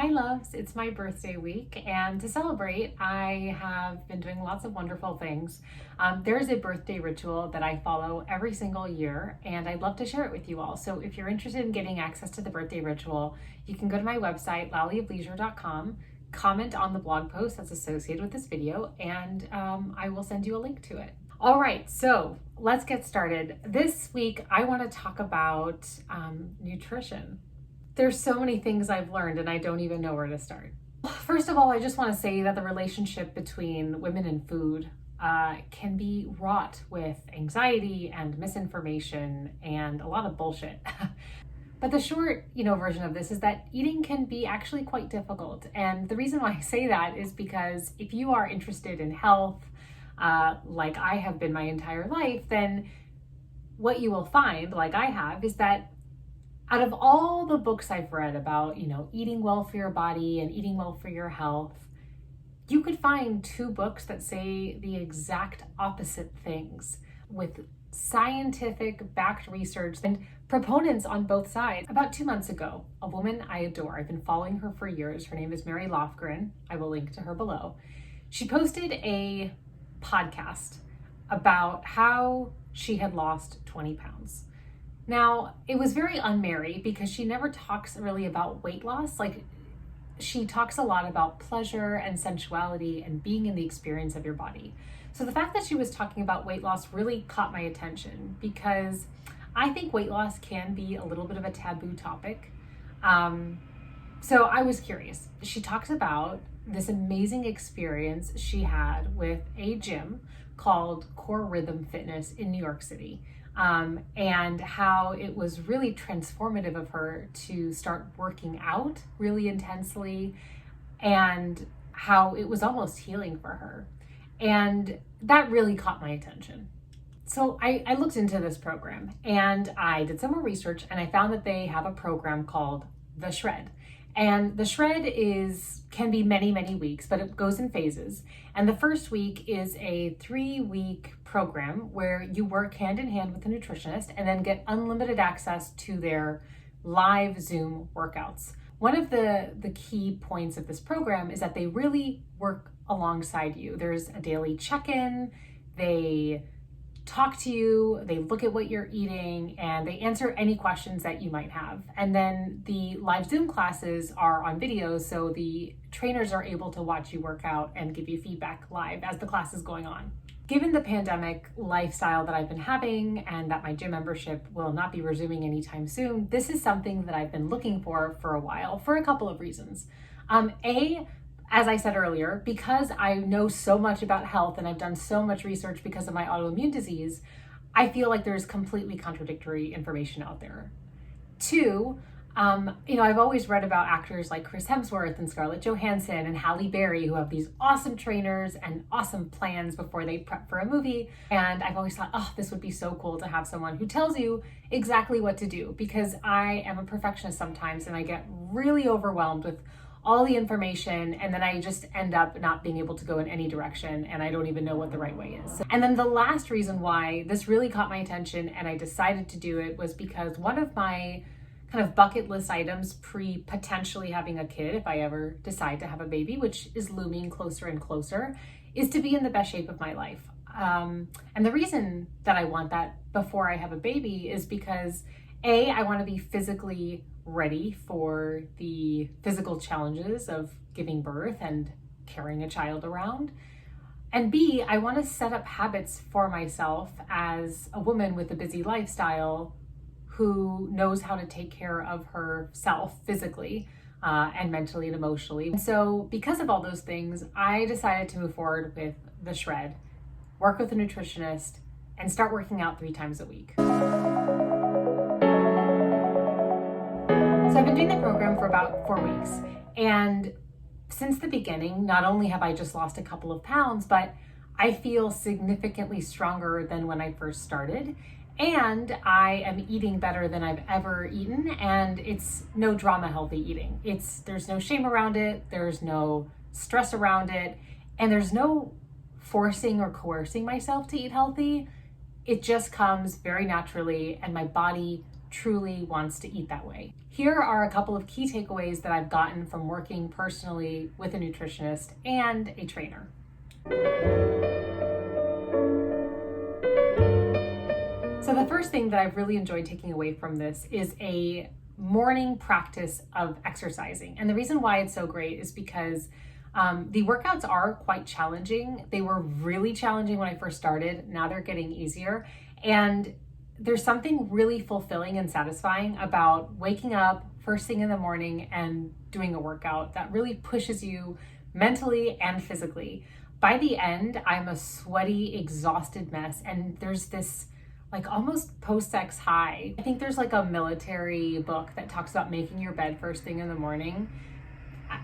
Hi loves, it's my birthday week, and to celebrate I have been doing lots of wonderful things. There's a birthday ritual that I follow every single year and I'd love to share it with you all. So if you're interested in getting access to the birthday ritual, you can go to my website lallyofleisure.com, comment on the blog post that's associated with this video, and I will send you a link to it. All right, so let's get started. This week I want to talk about nutrition. There's so many things I've learned and I don't even know where to start. First of all, I just want to say that the relationship between women and food can be wrought with anxiety and misinformation and a lot of bullshit. But the short, version of this is that eating can be actually quite difficult. And the reason why I say that is because if you are interested in health, like I have been my entire life, then what you will find, like I have, is that out of all the books I've read about, eating well for your body and eating well for your health, you could find two books that say the exact opposite things with scientific backed research and proponents on both sides. About 2 months ago, a woman I adore, I've been following her for years. Her name is Mary Lofgren. I will link to her below. She posted a podcast about how she had lost 20 pounds. Now, it was very un-Mary because she never talks really about weight loss. Like, she talks a lot about pleasure and sensuality and being in the experience of your body. So the fact that she was talking about weight loss really caught my attention because I think weight loss can be a little bit of a taboo topic. So I was curious. She talks about this amazing experience she had with a gym called Core Rhythm Fitness in New York City. And how it was really transformative of her to start working out really intensely and how it was almost healing for her. And that really caught my attention. So I looked into this program and I did some more research and I found that they have a program called The Shred. And the shred can be many, many weeks, but it goes in phases. And the first week is a 3-week program where you work hand in hand with a nutritionist and then get unlimited access to their live Zoom workouts. One of the key points of this program is that they really work alongside you. There's a daily check-in, they talk to you, they look at what you're eating, and they answer any questions that you might have. And then the live Zoom classes are on videos, so the trainers are able to watch you work out and give you feedback live as the class is going on. Given the pandemic lifestyle that I've been having and that my gym membership will not be resuming anytime soon, this is something that I've been looking for a while for a couple of reasons. As I said earlier, because I know so much about health and I've done so much research because of my autoimmune disease, I feel like there's completely contradictory information out there. 2, I've always read about actors like Chris Hemsworth and Scarlett Johansson and Halle Berry who have these awesome trainers and awesome plans before they prep for a movie. And I've always thought, this would be so cool to have someone who tells you exactly what to do, because I am a perfectionist sometimes and I get really overwhelmed with all the information, and then I just end up not being able to go in any direction, and I don't even know what the right way is. And then the last reason why this really caught my attention and I decided to do it was because one of my kind of bucket list items potentially having a kid, if I ever decide to have a baby, which is looming closer and closer, is to be in the best shape of my life. And the reason that I want that before I have a baby is because I want to be physically ready for the physical challenges of giving birth and carrying a child around. And B, I want to set up habits for myself as a woman with a busy lifestyle who knows how to take care of herself physically and mentally and emotionally. And so because of all those things, I decided to move forward with the shred, work with a nutritionist, and start working out 3 times a week. So I've been doing the program for about 4 weeks, and since the beginning, not only have I just lost a couple of pounds, but I feel significantly stronger than when I first started, and I am eating better than I've ever eaten, and it's no drama healthy eating. There's no shame around it, there's no stress around it, and there's no forcing or coercing myself to eat healthy. It just comes very naturally, and my body truly wants to eat that way. Here are a couple of key takeaways that I've gotten from working personally with a nutritionist and a trainer. So the first thing that I've really enjoyed taking away from this is a morning practice of exercising. And the reason why it's so great is because the workouts are quite challenging. They were really challenging when I first started. Now they're getting easier. And there's something really fulfilling and satisfying about waking up first thing in the morning and doing a workout that really pushes you mentally and physically. By the end, I'm a sweaty, exhausted mess. And there's this like almost post-sex high. I think there's like a military book that talks about making your bed first thing in the morning.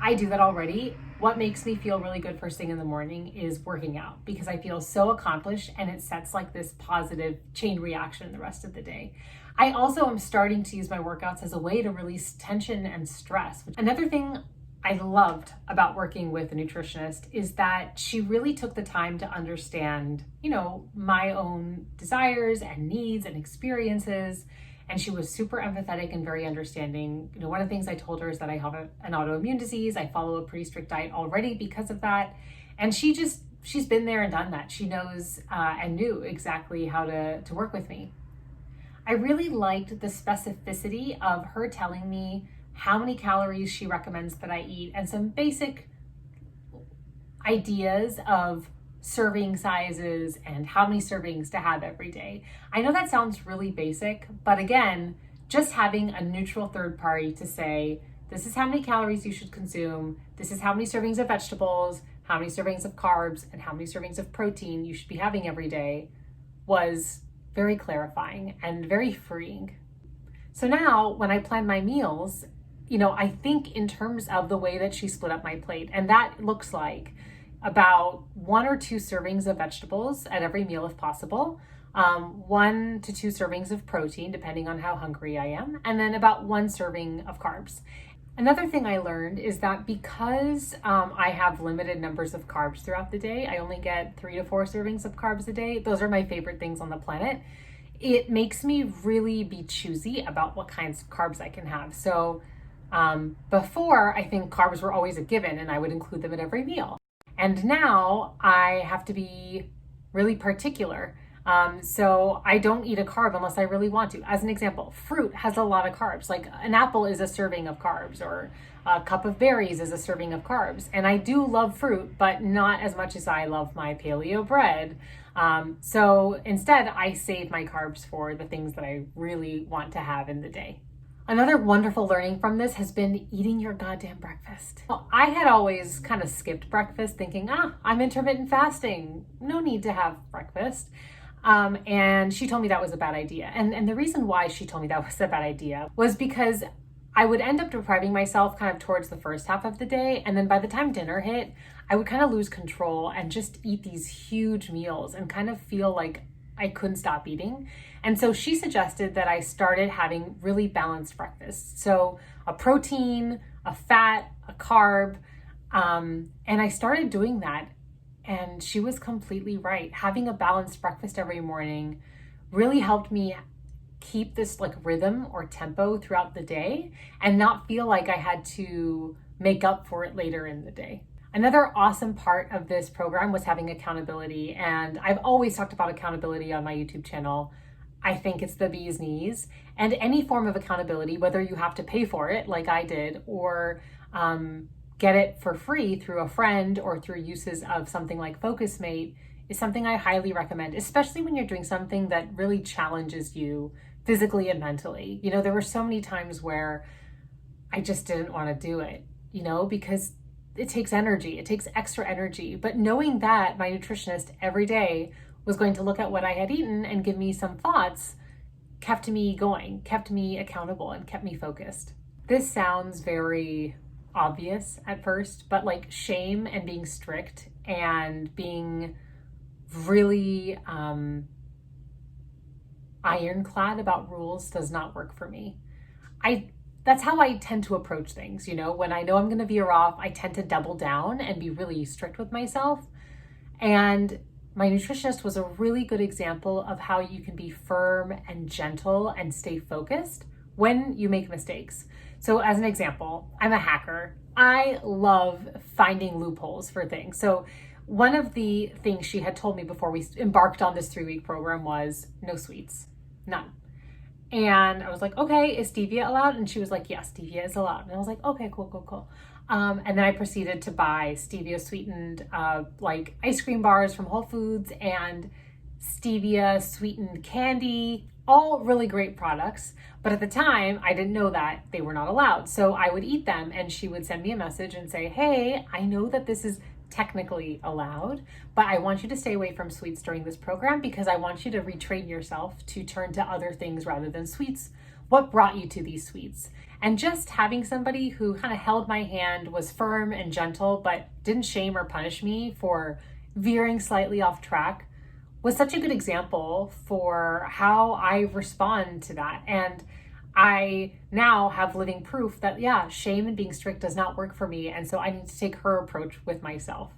I do that already. What makes me feel really good first thing in the morning is working out because I feel so accomplished and it sets like this positive chain reaction the rest of the day. I also am starting to use my workouts as a way to release tension and stress. Another thing I loved about working with a nutritionist is that she really took the time to understand, my own desires and needs and experiences. And she was super empathetic and very understanding. One of the things I told her is that I have an autoimmune disease. I follow a pretty strict diet already because of that. And she's been there and done that. She knows and knew exactly how to work with me. I really liked the specificity of her telling me how many calories she recommends that I eat and some basic ideas of serving sizes and how many servings to have every day. I know that sounds really basic, but again, just having a neutral third party to say, this is how many calories you should consume, this is how many servings of vegetables, how many servings of carbs, and how many servings of protein you should be having every day was very clarifying and very freeing. So now when I plan my meals, I think in terms of the way that she split up my plate, and that looks like about 1 or 2 servings of vegetables at every meal if possible, 1 to 2 servings of protein, depending on how hungry I am, and then about 1 serving of carbs. Another thing I learned is that because I have limited numbers of carbs throughout the day, I only get 3 to 4 servings of carbs a day. Those are my favorite things on the planet. It makes me really be choosy about what kinds of carbs I can have. So before, I think carbs were always a given and I would include them at every meal. And now I have to be really particular. So I don't eat a carb unless I really want to. As an example, fruit has a lot of carbs. Like an apple is a serving of carbs, or a cup of berries is a serving of carbs. And I do love fruit, but not as much as I love my paleo bread. So instead, I save my carbs for the things that I really want to have in the day. Another wonderful learning from this has been eating your goddamn breakfast. Well, I had always kind of skipped breakfast thinking, I'm intermittent fasting. No need to have breakfast. And she told me that was a bad idea. And the reason why she told me that was a bad idea was because I would end up depriving myself kind of towards the first half of the day. And then by the time dinner hit, I would kind of lose control and just eat these huge meals and kind of feel like I couldn't stop eating. And so she suggested that I started having really balanced breakfasts. So a protein, a fat, a carb, and I started doing that. And she was completely right. Having a balanced breakfast every morning really helped me keep this like rhythm or tempo throughout the day and not feel like I had to make up for it later in the day. Another awesome part of this program was having accountability. And I've always talked about accountability on my YouTube channel. I think it's the bee's knees. And any form of accountability, whether you have to pay for it like I did, or get it for free through a friend or through uses of something like FocusMate, is something I highly recommend, especially when you're doing something that really challenges you physically and mentally. There were so many times where I just didn't want to do it, because it takes energy, it takes extra energy. But knowing that my nutritionist every day was going to look at what I had eaten and give me some thoughts kept me going, kept me accountable, and kept me focused. This sounds very obvious at first, but like shame and being strict and being really ironclad about rules does not work for me. That's how I tend to approach things. When I know I'm going to veer off, I tend to double down and be really strict with myself. And my nutritionist was a really good example of how you can be firm and gentle and stay focused when you make mistakes. So as an example, I'm a hacker. I love finding loopholes for things. So one of the things she had told me before we embarked on this 3-week program was no sweets, none. And I was like, okay, is stevia allowed? And she was like, yes, stevia is allowed. And I was like, okay, cool. And then I proceeded to buy stevia sweetened like ice cream bars from Whole Foods and stevia sweetened candy, all really great products. But at the time, I didn't know that they were not allowed. So I would eat them and she would send me a message and say, hey, I know that this is technically allowed, but I want you to stay away from sweets during this program because I want you to retrain yourself to turn to other things rather than sweets. What brought you to these sweets? And just having somebody who kind of held my hand, was firm and gentle, but didn't shame or punish me for veering slightly off track was such a good example for how I respond to that. And I now have living proof that, yeah, shame and being strict does not work for me. And so I need to take her approach with myself.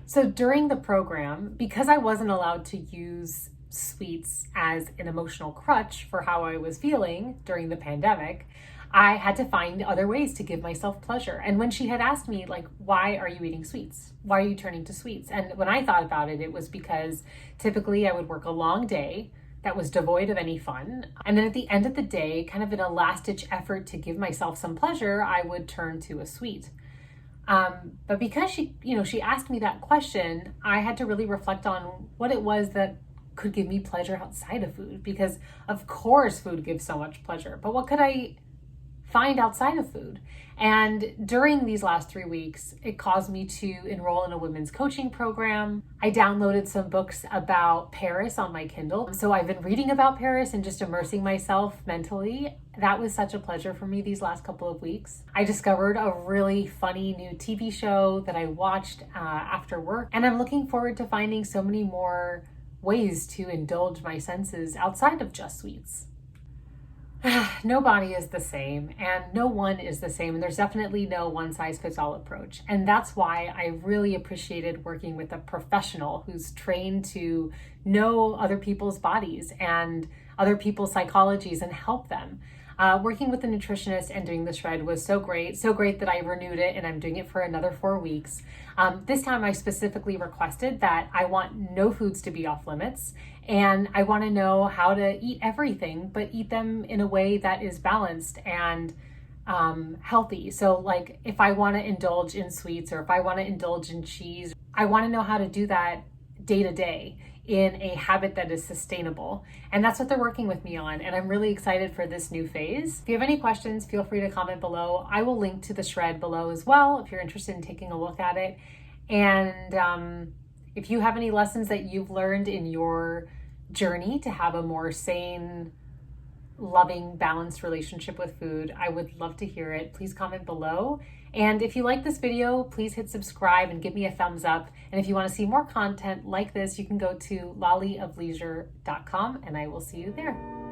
So during the program, because I wasn't allowed to use sweets as an emotional crutch for how I was feeling during the pandemic, I had to find other ways to give myself pleasure. And when she had asked me, like, why are you eating sweets? Why are you turning to sweets? And when I thought about it, it was because typically I would work a long day that was devoid of any fun. And then at the end of the day, kind of in a last-ditch effort to give myself some pleasure, I would turn to a sweet. But because she asked me that question, I had to really reflect on what it was that could give me pleasure outside of food, because of course food gives so much pleasure, but what could I find outside of food? And during these last 3 weeks, it caused me to enroll in a women's coaching program. I downloaded some books about Paris on my Kindle. So I've been reading about Paris and just immersing myself mentally. That was such a pleasure for me these last couple of weeks. I discovered a really funny new TV show that I watched after work. And I'm looking forward to finding so many more ways to indulge my senses outside of just sweets. No body is the same and no one is the same, and there's definitely no one-size-fits-all approach. And that's why I really appreciated working with a professional who's trained to know other people's bodies and other people's psychologies and help them. Working with a nutritionist and doing the shred was so great that I renewed it and I'm doing it for another 4 weeks. This time I specifically requested that I want no foods to be off limits, and I want to know how to eat everything, but eat them in a way that is balanced and healthy. So like if I want to indulge in sweets or if I want to indulge in cheese, I want to know how to do that day to day in a habit that is sustainable. And that's what they're working with me on. And I'm really excited for this new phase. If you have any questions, feel free to comment below. I will link to the shred below as well if you're interested in taking a look at it. And if you have any lessons that you've learned in your journey to have a more sane, loving, balanced relationship with food, I would love to hear it. Please comment below. And if you like this video, please hit subscribe and give me a thumbs up. And if you want to see more content like this, you can go to lollyofleisure.com and I will see you there.